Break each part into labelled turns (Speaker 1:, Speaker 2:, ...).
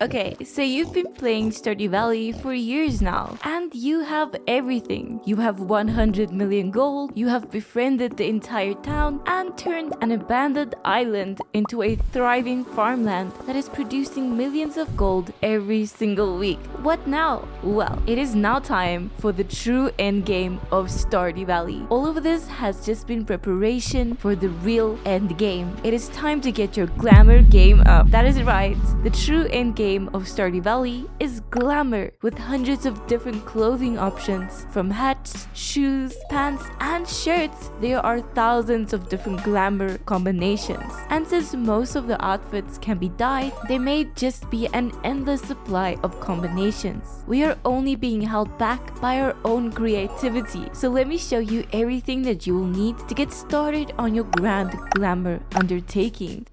Speaker 1: Okay, so you've been playing Stardew Valley for years now, and you have everything. You have 100 million gold, you have befriended the entire town, and turned an abandoned island into a thriving farmland that is producing millions of gold every single week. What now? Well, it is now time for the true endgame of Stardew Valley. All of this has just been preparation for the real endgame. It is time to get your glamour game up. That is right, the true endgame of Stardew Valley is Glamour, with hundreds of different clothing options, from hats, shoes, pants, and shirts. There are thousands of different glamour combinations, and since most of the outfits can be dyed, there may just be an endless supply of combinations. We are only being held back by our own creativity, so let me show you everything that you will need to get started on your grand glamour undertaking.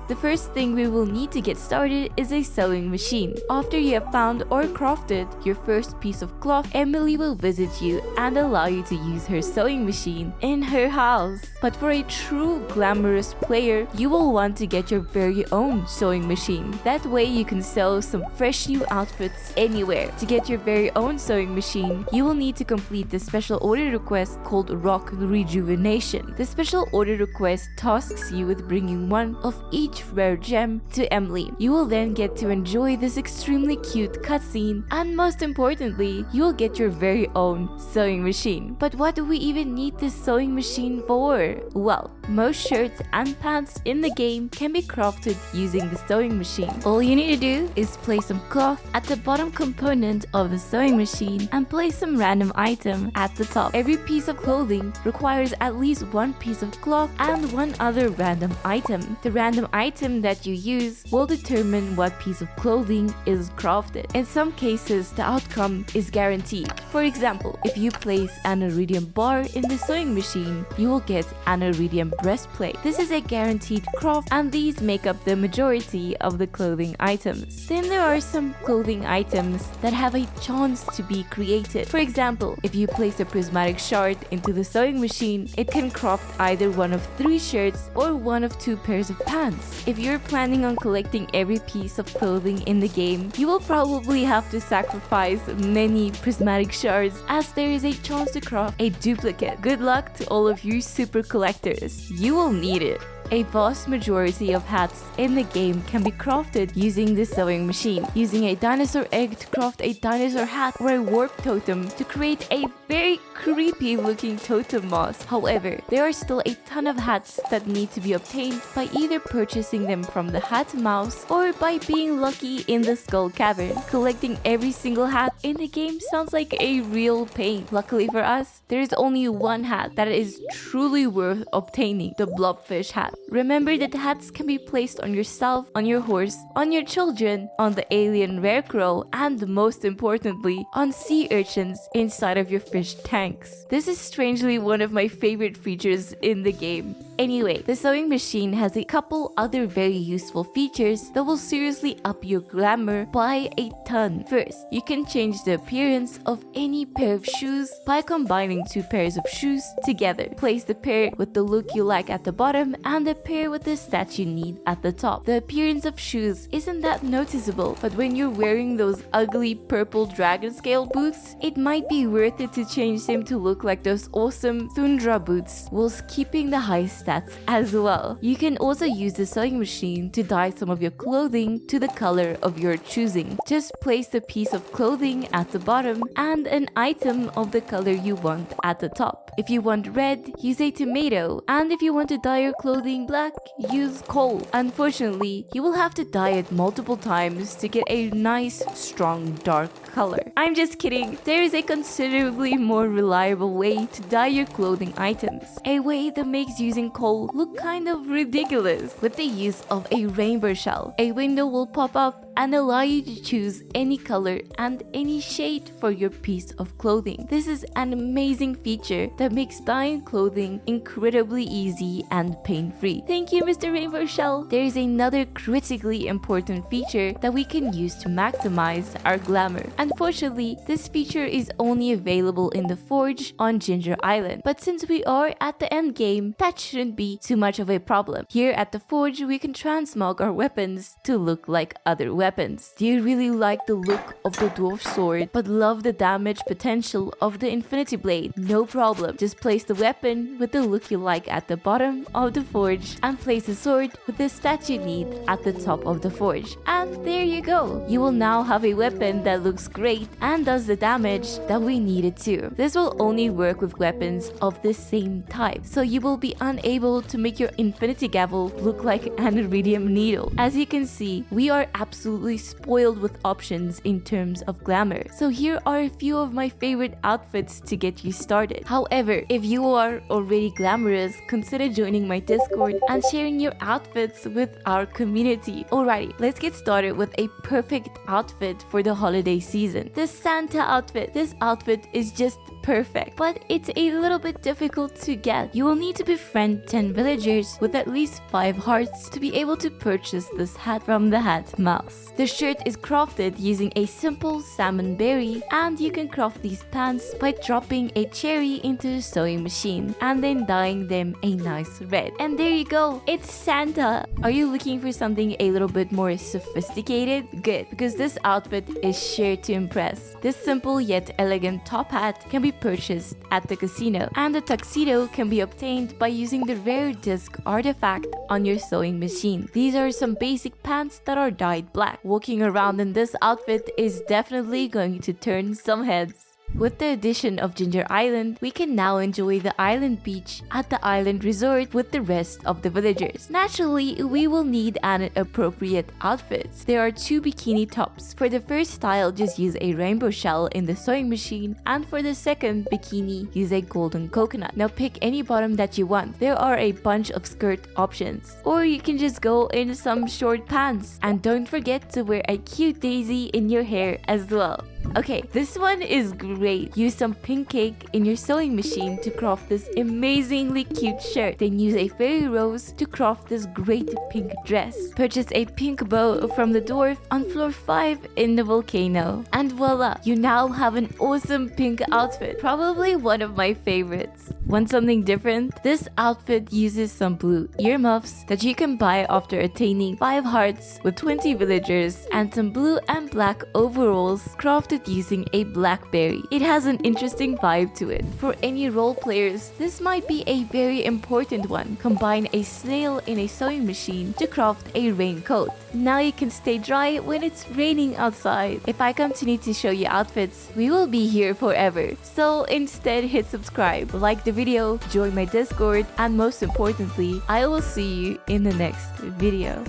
Speaker 1: The first thing we will need to get started is a sewing machine. After you have found or crafted your first piece of cloth, Emily will visit you and allow you to use her sewing machine in her house. But for a true glamorous player, you will want to get your very own sewing machine. That way you can sew some fresh new outfits anywhere. To get your very own sewing machine, you will need to complete the special order request called Rock Rejuvenation. The special order request tasks you with bringing one of each rare gem to Emily. You will then get to enjoy this extremely cute cutscene, and most importantly, you will get your very own sewing machine. But what do we even need this sewing machine for? Well, most shirts and pants in the game can be crafted using the sewing machine. All you need to do is place some cloth at the bottom component of the sewing machine and place some random item at the top. Every piece of clothing requires at least one piece of cloth and one other random item. The random item that you use will determine what piece of clothing is crafted. In some cases, the outcome is guaranteed. For example, if you place an iridium bar in the sewing machine, you will get an iridium breastplate. This is a guaranteed craft, and these make up the majority of the clothing items. Then there are some clothing items that have a chance to be created. For example, if you place a prismatic shard into the sewing machine, it can craft either one of 3 shirts or one of 2 pairs of pants. If you're planning on collecting every piece of clothing in the game, you will probably have to sacrifice many prismatic shards, as there is a chance to craft a duplicate. Good luck to all of you super collectors. You will need it. A vast majority of hats in the game can be crafted using the sewing machine, using a dinosaur egg to craft a dinosaur hat, or a warp totem to create a very creepy looking totem moss. However, there are still a ton of hats that need to be obtained by either purchasing them from the hat mouse or by being lucky in the skull cavern. Collecting every single hat in the game sounds like a real pain. Luckily for us, there is only one hat that is truly worth obtaining: the blobfish hat. Remember that hats can be placed on yourself, on your horse, on your children, on the alien rarecrow, and most importantly, on sea urchins inside of your fish tanks. This is strangely one of my favorite features in the game. Anyway, the sewing machine has a couple other very useful features that will seriously up your glamour by a ton. First, you can change the appearance of any pair of shoes by combining 2 pairs of shoes together. Place the pair with the look you like at the bottom and the pair with the stats you need at the top. The appearance of shoes isn't that noticeable, but when you're wearing those ugly purple dragon scale boots, it might be worth it to change them to look like those awesome Thundra boots, whilst keeping the high stats as well. You can also use the sewing machine to dye some of your clothing to the color of your choosing. Just place the piece of clothing at the bottom and an item of the color you want at the top. If you want red, use a tomato, and if you want to dye your clothing black, use coal. Unfortunately, you will have to dye it multiple times to get a nice, strong, dark color. I'm just kidding. There is a considerably more reliable way to dye your clothing items. A way that makes using coal look kind of ridiculous. With the use of a rainbow shell, a window will pop up and allow you to choose any color and any shade for your piece of clothing. This is an amazing feature that makes dyeing clothing incredibly easy and pain-free. Thank you, Mr. Rainbow Shell. There is another critically important feature that we can use to maximize our glamour. Unfortunately, this feature is only available in the Forge on Ginger Island, but since we are at the end game, that shouldn't be too much of a problem. Here at the Forge, we can transmog our weapons to look like other weapons. weapons. Do you really like the look of the dwarf sword but love the damage potential of the infinity blade? No problem. Just place the weapon with the look you like at the bottom of the forge and place the sword with the stat you need at the top of the forge. And there you go. You will now have a weapon that looks great and does the damage that we need it to. This will only work with weapons of the same type, so you will be unable to make your infinity gavel look like an iridium needle. As you can see, we are absolutely spoiled with options in terms of glamour. So here are a few of my favorite outfits to get you started. However, if you are already glamorous, consider joining my Discord and sharing your outfits with our community. Alrighty, let's get started with a perfect outfit for the holiday season. The Santa outfit. This outfit is just perfect, but it's a little bit difficult to get. You will need to befriend 10 villagers with at least 5 hearts to be able to purchase this hat from the Hat Mouse. The shirt is crafted using a simple salmon berry, and you can craft these pants by dropping a cherry into the sewing machine and then dyeing them a nice red. And there you go, it's Santa! Are you looking for something a little bit more sophisticated? Good, because this outfit is sure to impress. This simple yet elegant top hat can be purchased at the casino, and the tuxedo can be obtained by using the rare disc artifact on your sewing machine. These are some basic pants that are dyed black. Walking around in this outfit is definitely going to turn some heads. With the addition of Ginger Island, we can now enjoy the island beach at the island resort with the rest of the villagers. Naturally, we will need an appropriate outfit. There are 2 bikini tops. For the first style, just use a rainbow shell in the sewing machine, and for the second bikini, use a golden coconut. Now pick any bottom that you want. There are a bunch of skirt options. Or you can just go in some short pants. And don't forget to wear a cute daisy in your hair as well. Okay, this one is great. Use some pink cake in your sewing machine to craft this amazingly cute shirt. Then use a fairy rose to craft this great pink dress. Purchase a pink bow from the dwarf on floor 5 in the volcano. And voila, you now have an awesome pink outfit. Probably one of my favorites. Want something different? This outfit uses some blue earmuffs that you can buy after attaining 5 hearts with 20 villagers, and some blue and black overalls crafted using a blackberry. It has an interesting vibe to it. For any role players, this might be a very important one. Combine a snail in a sewing machine to craft a raincoat. Now you can stay dry when it's raining outside. If I continue to show you outfits, we will be here forever. So instead, hit subscribe, like the video, join my Discord, and most importantly, I will see you in the next video.